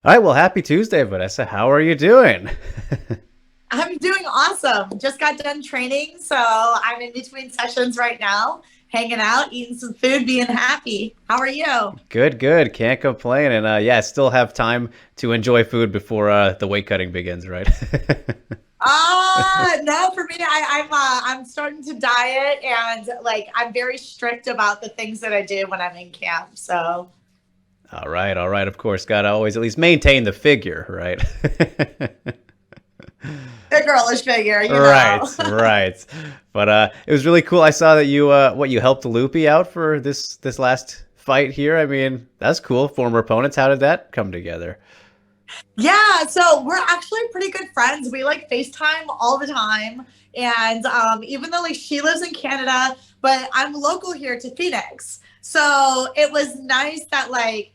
All right, well, happy Tuesday, Vanessa. How are you doing? I'm doing awesome. Just got done training, so I'm in between sessions right now, hanging out, eating some food, being happy. How are you? Good, good. Can't complain. And yeah, still have time to enjoy food before the weight cutting begins, right? No, for me, I'm starting to diet and like I'm very strict about the things that I do when I'm in camp. So All right, all right. Of course, gotta always at least maintain the figure, right? the girlish figure, you Right, know. right. But it was really cool. I saw that you helped Loopy out for this last fight here. I mean, that's cool. Former opponents. How did that come together? Yeah, so we're actually pretty good friends. We like FaceTime all the time. And even though like she lives in Canada, but I'm local here to Phoenix. So it was nice that I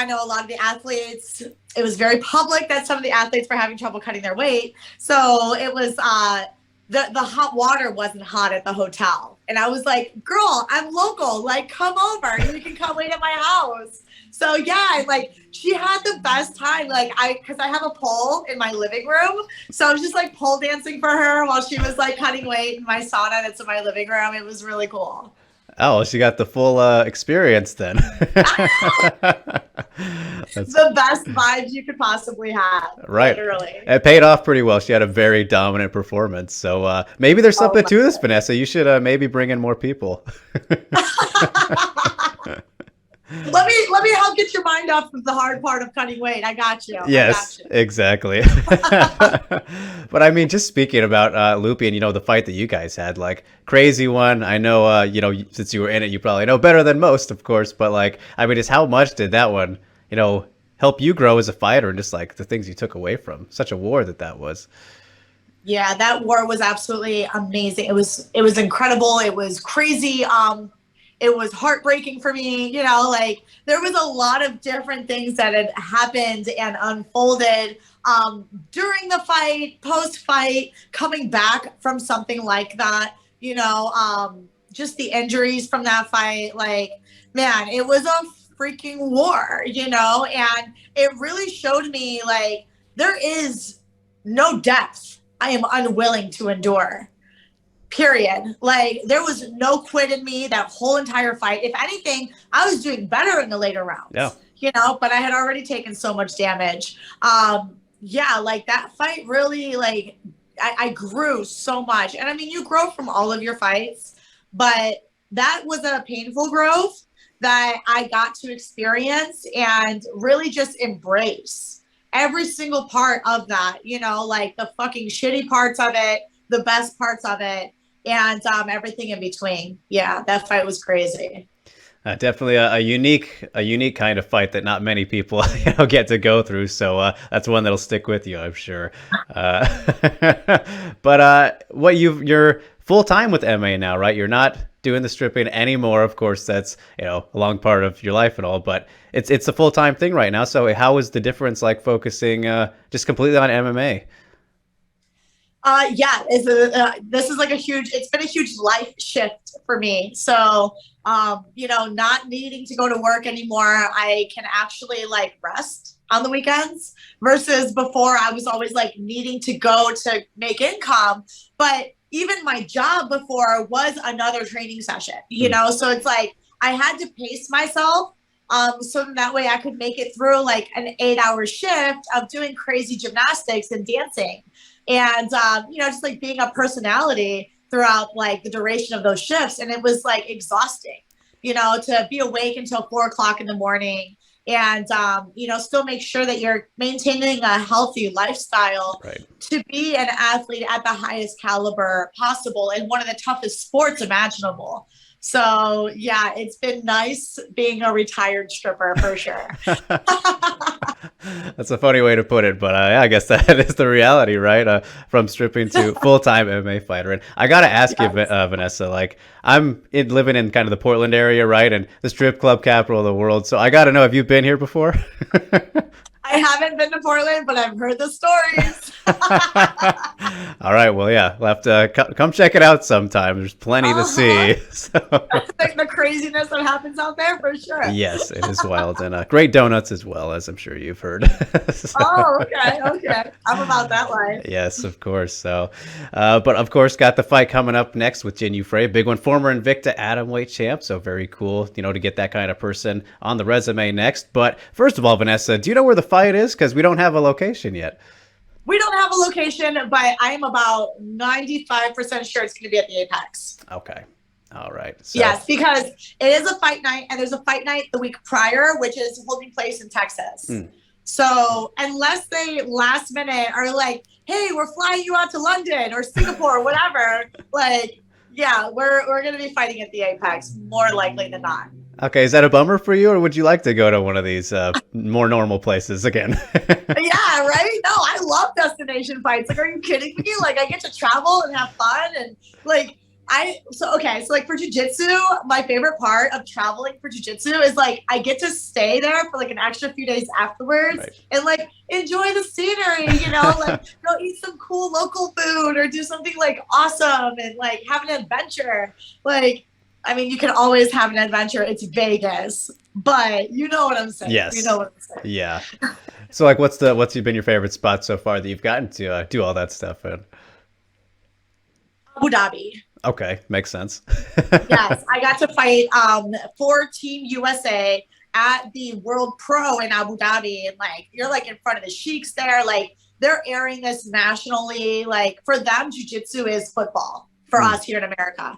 know a lot of the athletes, it was very public that some of the athletes were having trouble cutting their weight. So it was the hot water wasn't hot at the hotel. And I was like, girl, I'm local. Like, come over. You can come wait at my house. So yeah, like she had the best time. Because I have a pole in my living room, so I was just like pole dancing for her while she was like cutting weight in my sauna that's in my living room. It was really cool. Oh, well, she got the full experience then. That's The best vibes you could possibly have, right. literally. It paid off pretty well. She had a very dominant performance. So maybe there's Oh something my to this, Vanessa. You should maybe bring in more people. God. Let me help get your mind off of the hard part of cutting weight. I got you. I got Yes, you. exactly. But I mean, just speaking about Loopy and the fight that you guys had, like crazy one. I know, since you were in it, you probably know better than most, of course. But like, I mean, just how much did that one, help you grow as a fighter and just like the things you took away from such a war that was. Yeah, that war was absolutely amazing. It was incredible. It was crazy. It was heartbreaking for me. Like there was a lot of different things that had happened and unfolded during the fight, post fight, coming back from something like that. Just the injuries from that fight. Like, man, it was a freaking war. And it really showed me like there is no depth I am unwilling to endure. Period. Like there was no quit in me that whole entire fight. If anything, I was doing better in the later Yeah. rounds, but I had already taken so much damage. Yeah, like that fight really like I grew so much. And I mean you grow from all of your fights, but that was a painful growth that I got to experience and really just embrace every single part of that, like the fucking shitty parts of it, the best parts of it, and everything in between. Yeah, that fight was crazy. Definitely a unique kind of fight that not many people get to go through. So that's one that'll stick with you, I'm sure. Uh, but you're full time with MA now, right? You're not doing the stripping anymore. Of course, that's a long part of your life and all. But it's a full time thing right now. So how is the difference like focusing just completely on MMA? Yeah, this is like it's been a huge life shift for me. So, not needing to go to work anymore, I can actually like rest on the weekends versus before I was always like needing to go to make income. But even my job before was another training session, so it's like I had to pace myself. So that way I could make it through like an 8-hour shift of doing crazy gymnastics and dancing and just like being a personality throughout like the duration of those shifts. And it was like exhausting, to be awake until 4 o'clock in the morning and still make sure that you're maintaining a healthy lifestyle Right. to be an athlete at the highest caliber possible in one of the toughest sports imaginable. So yeah, it's been nice being a retired stripper for sure. That's a funny way to put it, but yeah, I guess that is the reality, right? From stripping to full-time MMA fighter. And I gotta ask you, Yes. Vanessa, like living in kind of the Portland area, right, and the strip club capital of the world. So I gotta know, have you been here before? I haven't been to Portland, but I've heard the stories. All right. Well, yeah, we'll have to come check it out sometime. There's plenty to see. So. The craziness that happens out there, for sure. Yes, it is wild. And great donuts as well, as I'm sure you've heard. So. Oh, okay. I'm about that life. Yes, of course. So, but of course, got the fight coming up next with Jinh Yu Frey, big one, former Invicta atomweight champ. So very cool, to get that kind of person on the resume next. But first of all, Vanessa, do you know where the fight is? Because we don't have a location yet. We don't have a location, but I am about 95% sure it's going to be at the Apex. Okay. All right. So. Yes, because it is a fight night, and there's a fight night the week prior, which is holding place in Texas. So unless they last minute are like, hey, we're flying you out to London or Singapore or whatever, like, yeah, we're going to be fighting at the Apex more likely than not. Okay, is that a bummer for you, or would you like to go to one of these more normal places again? Yeah, right? No, I love destination fights. Like, are you kidding me? Like, I get to travel and have fun, and like, so like for jiu-jitsu, my favorite part of traveling for jiu-jitsu is like I get to stay there for like an extra few days afterwards, right, and like enjoy the scenery, like go eat some cool local food or do something like awesome and like have an adventure. Like, I mean, you can always have an adventure. It's Vegas, but you know what I'm saying. Yes. You know what I'm saying. Yeah. So like, what's been your favorite spot so far that you've gotten to do all that stuff in? Abu Dhabi. Okay, makes sense. Yes, I got to fight for Team USA at the World Pro in Abu Dhabi, and like you're like in front of the sheiks there, like they're airing this nationally. Like for them, jiu-jitsu is football. For us here in America,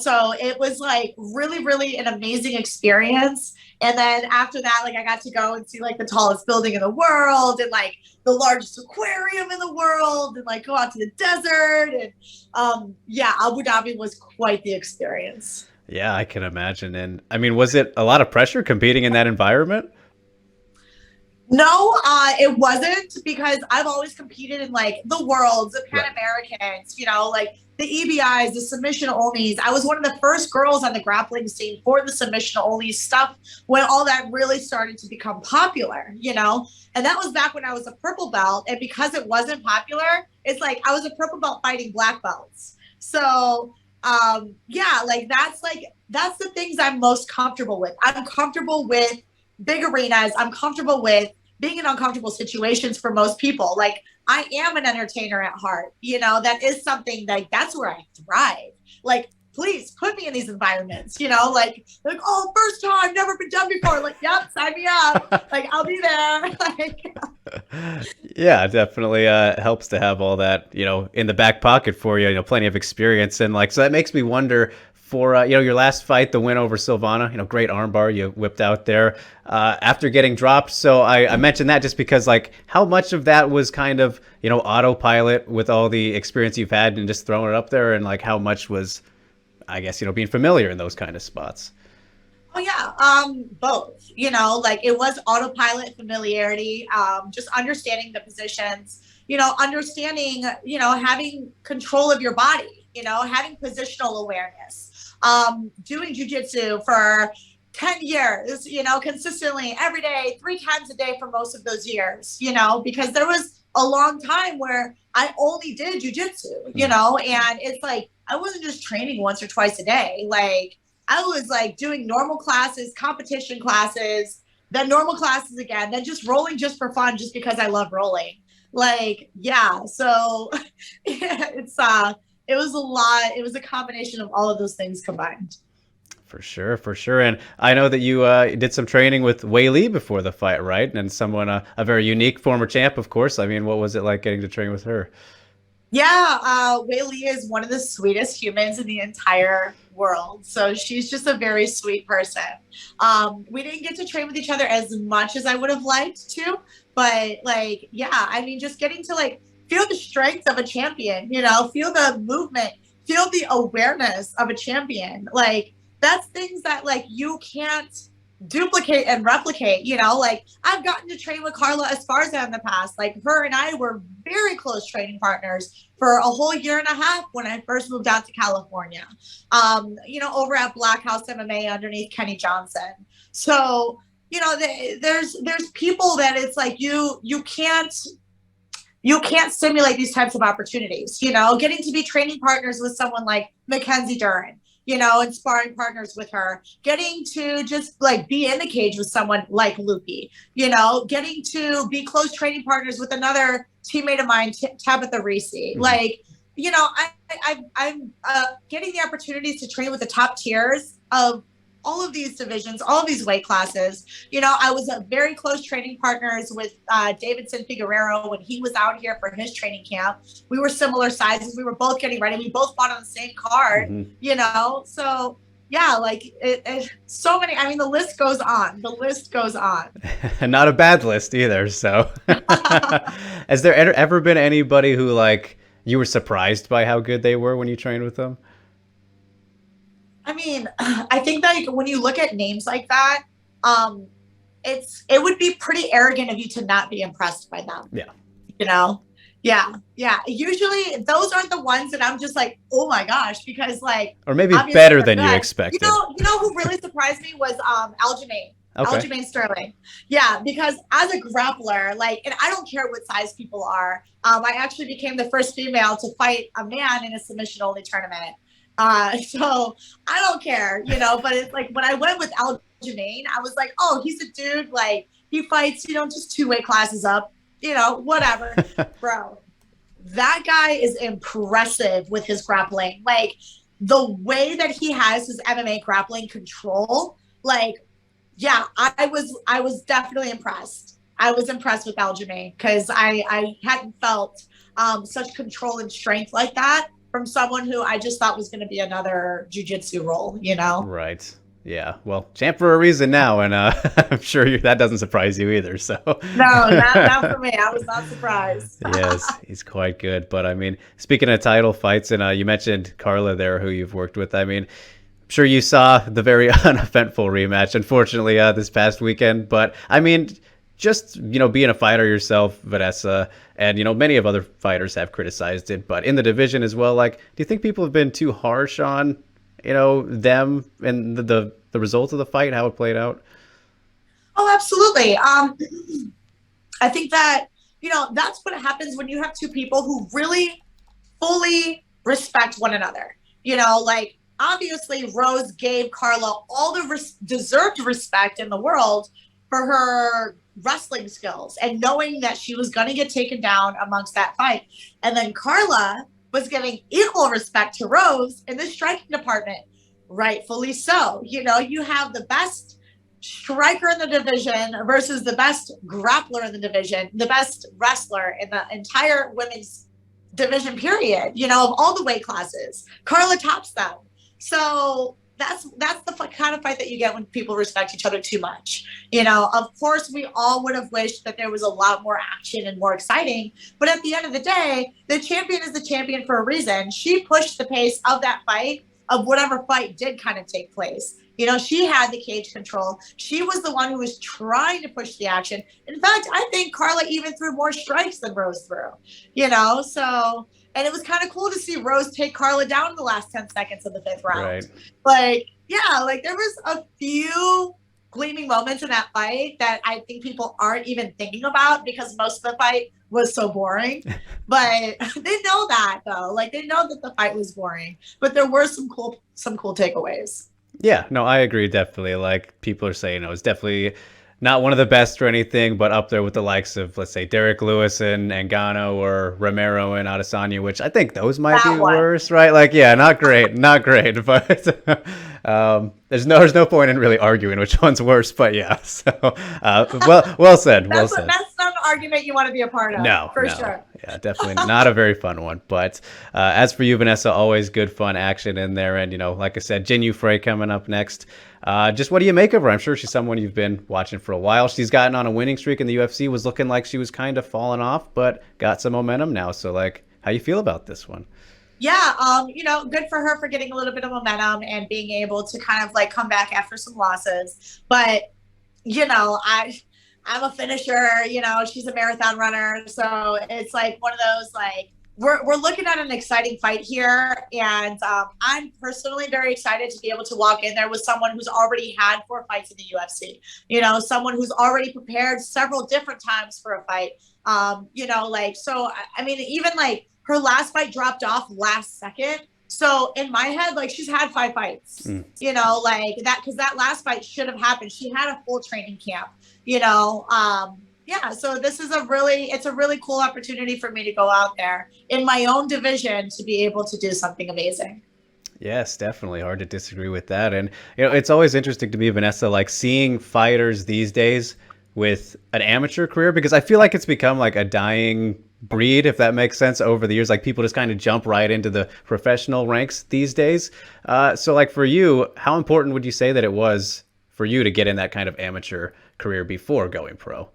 so it was like really, really an amazing experience. And then after that, like I got to go and see like the tallest building in the world and like the largest aquarium in the world and like go out to the desert. And yeah, Abu Dhabi was quite the experience. Yeah, I can imagine. And I mean, was it a lot of pressure competing in that environment? No, it wasn't, because I've always competed in like the Worlds, the Pan Americans, like the EBIs, the submission onlys. I was one of the first girls on the grappling scene for the submission only stuff when all that really started to become popular, and that was back when I was a purple belt. And because it wasn't popular, it's like I was a purple belt fighting black belts. So yeah, like that's the things I'm most comfortable with. I'm comfortable with big arenas. I'm comfortable with being in uncomfortable situations for most people. Like I am an entertainer at heart, that is something that's where I thrive. Like, please put me in these environments, like, oh, first time, never been done before. Like, yep, sign me up. Like, I'll be there. Like, yeah, definitely helps to have all that, in the back pocket for you, plenty of experience. And like, so that makes me wonder, for your last fight, the win over Silvana, great armbar you whipped out there after getting dropped. So I mentioned that just because, like, how much of that was kind of autopilot with all the experience you've had and just throwing it up there, and like how much was, I guess, being familiar in those kind of spots? Oh yeah, both. Like it was autopilot, familiarity, just understanding the positions. Understanding, having control of your body. Having positional awareness. Doing jiu-jitsu for 10 years, consistently every day, 3 times a day for most of those years, because there was a long time where I only did jiu-jitsu, and it's like, I wasn't just training once or twice a day. Like I was like doing normal classes, competition classes, then normal classes again, then just rolling just for fun, just because I love rolling. Like, yeah. So it was a lot. It was a combination of all of those things combined. For sure. And I know that you did some training with Weili before the fight, right? And someone, a very unique former champ, of course. I mean, what was it like getting to train with her? Yeah, Weili is one of the sweetest humans in the entire world. So she's just a very sweet person. We didn't get to train with each other as much as I would have liked to, but like, yeah, I mean, just getting to like feel the strength of a champion, feel the movement, feel the awareness of a champion. Like that's things that like you can't duplicate and replicate, like I've gotten to train with Carla Esparza in the past. Like her and I were very close training partners for a whole year and a half when I first moved out to California, over at Black House MMA underneath Kenny Johnson. So there's people that it's like you can't simulate these types of opportunities, getting to be training partners with someone like Mackenzie Dern, and sparring partners with her, getting to just like be in the cage with someone like Lupi, getting to be close training partners with another teammate of mine, Tabitha Reese. Mm-hmm. Like, I'm getting the opportunities to train with the top tiers of all of these divisions, all of these weight classes. I was very close training partners with Davidson Figueroa when he was out here for his training camp. We were similar sizes. We were both getting ready. We both fought on the same card, So yeah, like so many. I mean, the list goes on. The list goes on. And not a bad list either. So has there ever been anybody who like you were surprised by how good they were when you trained with them? I mean, I think that when you look at names like that, it would be pretty arrogant of you to not be impressed by them. Yeah. Yeah. Usually those aren't the ones that I'm just like, oh my gosh, because like, or maybe better than you expected. Who really surprised me was Aljamain. Okay. Aljamain Sterling. Yeah, because as a grappler, like, and I don't care what size people are. I actually became the first female to fight a man in a submission only tournament. So I don't care, but it's like when I went with Aljamain, I was like, oh, he's a dude, like he fights, just 2 weight classes up, whatever. Bro, that guy is impressive with his grappling. Like the way that he has his MMA grappling control, like, yeah, I was definitely impressed. I was impressed with Aljamain because I hadn't felt such control and strength like that from someone who I just thought was going to be another jiu-jitsu role, Right. Yeah. Well, champ for a reason now, and I'm sure that doesn't surprise you either. So no, not for me. I was not surprised. Yes, he's quite good. But I mean, speaking of title fights, and you mentioned Carla there, who you've worked with. I mean, I'm sure you saw the very uneventful rematch, unfortunately, this past weekend. But I mean, just, being a fighter yourself, Vanessa, and, many of other fighters have criticized it, but in the division as well, like, do you think people have been too harsh on, them and the results of the fight, how it played out? Oh, absolutely. I think that, that's what happens when you have two people who really fully respect one another. Like, obviously, Rose gave Carla all the deserved respect in the world for her wrestling skills and knowing that she was going to get taken down amongst that fight. And then Carla was giving equal respect to Rose in the striking department. Rightfully so. You have the best striker in the division versus the best grappler in the division, the best wrestler in the entire women's division period, of all the weight classes. Carla tops them. So that's the kind of fight that you get when people respect each other too much. Of course, we all would have wished that there was a lot more action and more exciting. But at the end of the day, the champion is the champion for a reason. She pushed the pace of that fight, of whatever fight did kind of take place. She had the cage control. She was the one who was trying to push the action. In fact, I think Carla even threw more strikes than Rose threw, so... And it was kind of cool to see Rose take Carla down in the last 10 seconds of the 5th round. Right. Like, yeah, like there was a few gleaming moments in that fight that I think people aren't even thinking about because most of the fight was so boring. But they know that though. Like they know that the fight was boring. But there were some cool takeaways. Yeah, no, I agree definitely. Like people are saying it was definitely not one of the best or anything, but up there with the likes of, let's say, Derek Lewis and Ngannou or Romero and Adesanya, which I think those might be worse, right? Like, yeah, not great, but there's no point in really arguing which one's worse, but yeah. So, well said. That's not an argument you want to be a part of. No, for sure. Yeah, definitely not a very fun one. But as for you, Vanessa, always good fun action in there. And, like I said, Jinh Yu Frey coming up next. Just what do you make of her? I'm sure she's someone you've been watching for a while. She's gotten on a winning streak in the UFC, was looking like she was kind of falling off, but got some momentum now. So, like, how you feel about this one? Yeah, good for her for getting a little bit of momentum and being able to kind of like come back after some losses. But, I'm a finisher, she's a marathon runner. So it's like one of those, like, we're looking at an exciting fight here, and I'm personally very excited to be able to walk in there with someone who's already had 4 fights in the UFC. You know, someone who's already prepared several different times for a fight. You know, like, so I mean, even like her last fight dropped off last second. So in my head, like, she's had 5 fights. You know, like that, because that last fight should have happened. She had a full training camp. You know. Yeah, so this is it's a really cool opportunity for me to go out there in my own division to be able to do something amazing. Yes, definitely. Hard to disagree with that. And, you know, it's always interesting to me, Vanessa, like seeing fighters these days with an amateur career, because I feel like it's become like a dying breed, if that makes sense, over the years. Like people just kind of jump right into the professional ranks these days. So like for you, how important would you say that it was for you to get in that kind of amateur career before going pro?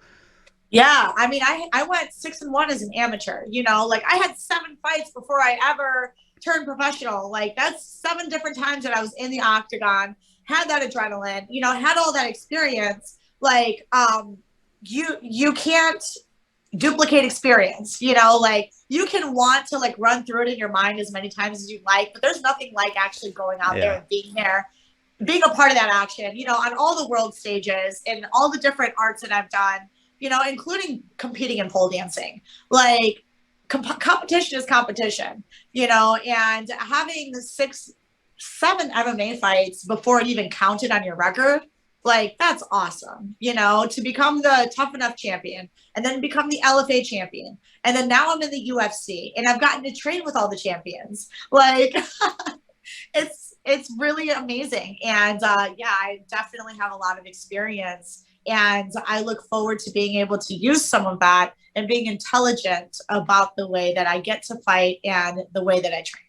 Yeah, I mean, I went 6-1 as an amateur. You know, like I had 7 fights before I ever turned professional. Like that's 7 different times that I was in the octagon, had that adrenaline, you know, had all that experience. Like, you can't duplicate experience. You know, like you can want to like run through it in your mind as many times as you like, but there's nothing like actually going out there and being there, being a part of that action. You know, on all the world stages and all the different arts that I've done. You know, including competing in pole dancing. Like, competition is competition, you know, and having 6, 7 MMA fights before it even counted on your record, like, that's awesome, you know, to become the Tough Enough champion and then become the LFA champion. And then now I'm in the UFC and I've gotten to train with all the champions. Like, it's really amazing. And yeah, I definitely have a lot of experience. And I look forward to being able to use some of that and being intelligent about the way that I get to fight and the way that I train.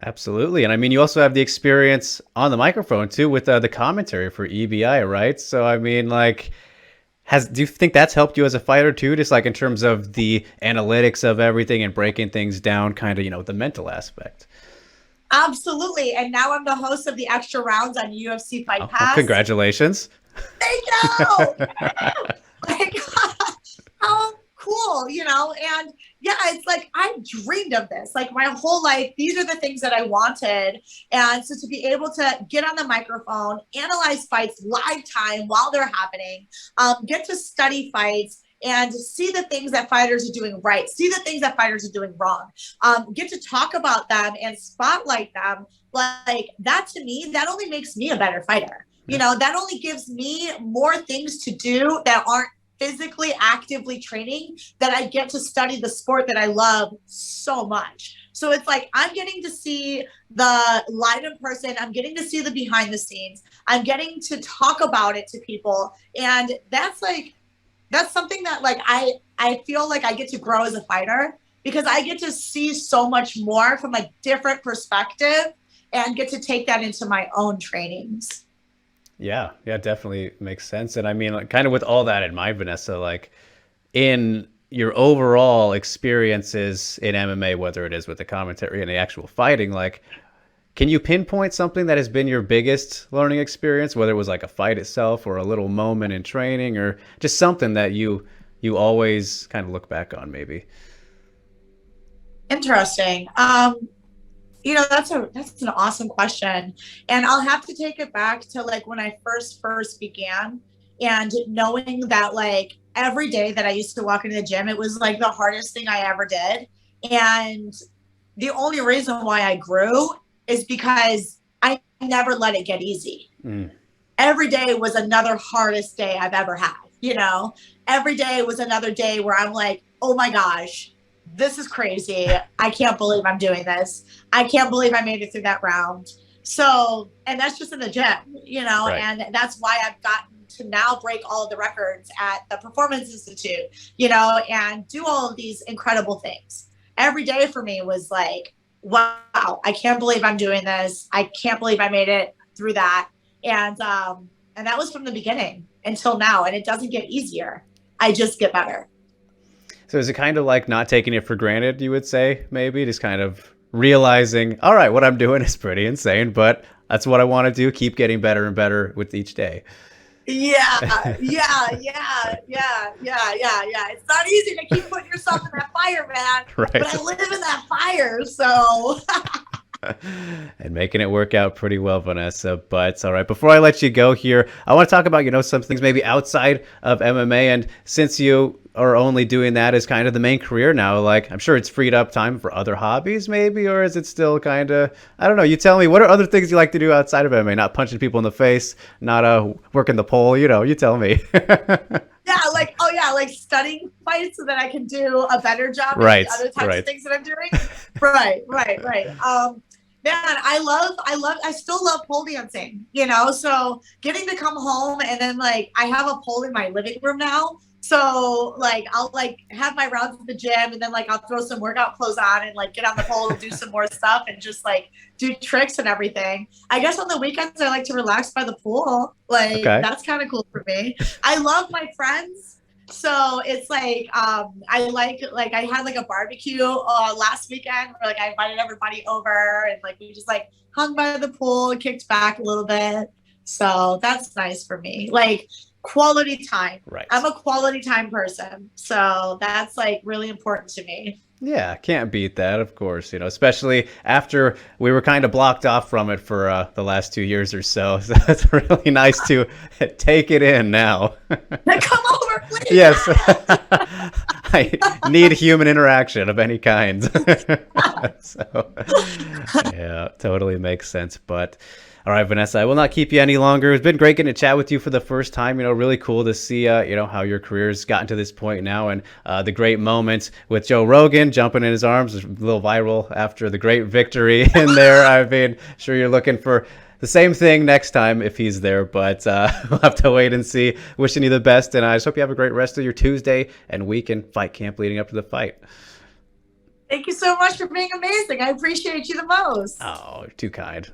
Absolutely. And I mean, you also have the experience on the microphone too with the commentary for EBI, right? So, I mean, like, do you think that's helped you as a fighter too? Just like in terms of the analytics of everything and breaking things down, kind of, you know, the mental aspect. Absolutely. And now I'm the host of the extra rounds on UFC Fight Pass. Congratulations. Thank you. Like, how cool, you know? And yeah, it's like I dreamed of this. Like my whole life, these are the things that I wanted. And so to be able to get on the microphone, analyze fights live time while they're happening, get to study fights, and see the things that fighters are doing right, see the things that fighters are doing wrong, get to talk about them and spotlight them. Like that, to me, that only makes me a better fighter. You know, that only gives me more things to do that aren't physically actively training, that I get to study the sport that I love so much. So it's like I'm getting to see the live in person. I'm getting to see the behind the scenes. I'm getting to talk about it to people. And that's something that like I feel like I get to grow as a fighter, because I get to see so much more from a different perspective and get to take that into my own trainings. Yeah, definitely makes sense. And I mean, like, kind of with all that in mind, Vanessa, like in your overall experiences in MMA, whether it is with the commentary and the actual fighting, like, can you pinpoint something that has been your biggest learning experience, whether it was like a fight itself or a little moment in training or just something that you always kind of look back on maybe? Interesting. You know, that's an awesome question. And I'll have to take it back to like when I first began, and knowing that like every day that I used to walk into the gym, it was like the hardest thing I ever did. And the only reason why I grew is because I never let it get easy. Every day was another hardest day I've ever had. You know, every day was another day where I'm like, oh my gosh, this is crazy. I can't believe I'm doing this. I can't believe I made it through that round. So, and that's just in the gym, you know, right. And that's why I've gotten to now break all of the records at the Performance Institute, you know, and do all of these incredible things. Every day for me was like, wow, I can't believe I'm doing this. I can't believe I made it through that. And that was from the beginning until now. And it doesn't get easier. I just get better. So is it kind of like not taking it for granted, you would say, maybe? Just kind of realizing, all right, what I'm doing is pretty insane, but that's what I want to do. Keep getting better and better with each day. Yeah, yeah, yeah, yeah, yeah, yeah, yeah. It's not easy to keep putting yourself in that fire, man. But Right. I live in that fire, so And making it work out pretty well, Vanessa. But all right, before I let you go here, I want to talk about, some things maybe outside of MMA. And since you are only doing that as kind of the main career now, like I'm sure it's freed up time for other hobbies, maybe, or is it still kind of, I don't know. You tell me, what are other things you like to do outside of MMA? Not punching people in the face, not working the pole, you tell me. yeah, like oh yeah, like studying fights so that I can do a better job in the Right, other types of right. things that I'm doing. Right, right, right. Man, I still love pole dancing, so getting to come home and then like I have a pole in my living room now. So like I'll like have my rounds at the gym and then like I'll throw some workout clothes on and like get on the pole and do some more stuff and just like do tricks and everything. I guess on the weekends I like to relax by the pool. Like Okay. that's kind of cool for me. I love my friends. So it's like I like I had like a barbecue last weekend where like I invited everybody over and like we just like hung by the pool and kicked back a little bit. So that's nice for me. Like quality time. Right. I'm a quality time person. So that's like really important to me. Yeah, can't beat that, of course, especially after we were kind of blocked off from it for the last 2 years or so. So it's really nice to take it in now. Come over, please. Yes. I need human interaction of any kind. So, yeah, totally makes sense. But all right, Vanessa, I will not keep you any longer. It's been great getting to chat with you for the first time. Really cool to see, how your career's gotten to this point now, and the great moments with Joe Rogan jumping in his arms, a little viral after the great victory in there. I mean, sure you're looking for the same thing next time if he's there, but we'll have to wait and see. Wishing you the best, and I just hope you have a great rest of your Tuesday and week in fight camp leading up to the fight. Thank you so much for being amazing. I appreciate you the most. Oh, too kind.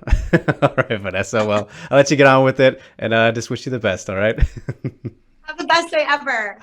All right, Vanessa. Well, I'll let you get on with it, and just wish you the best. All right. Have the best day ever.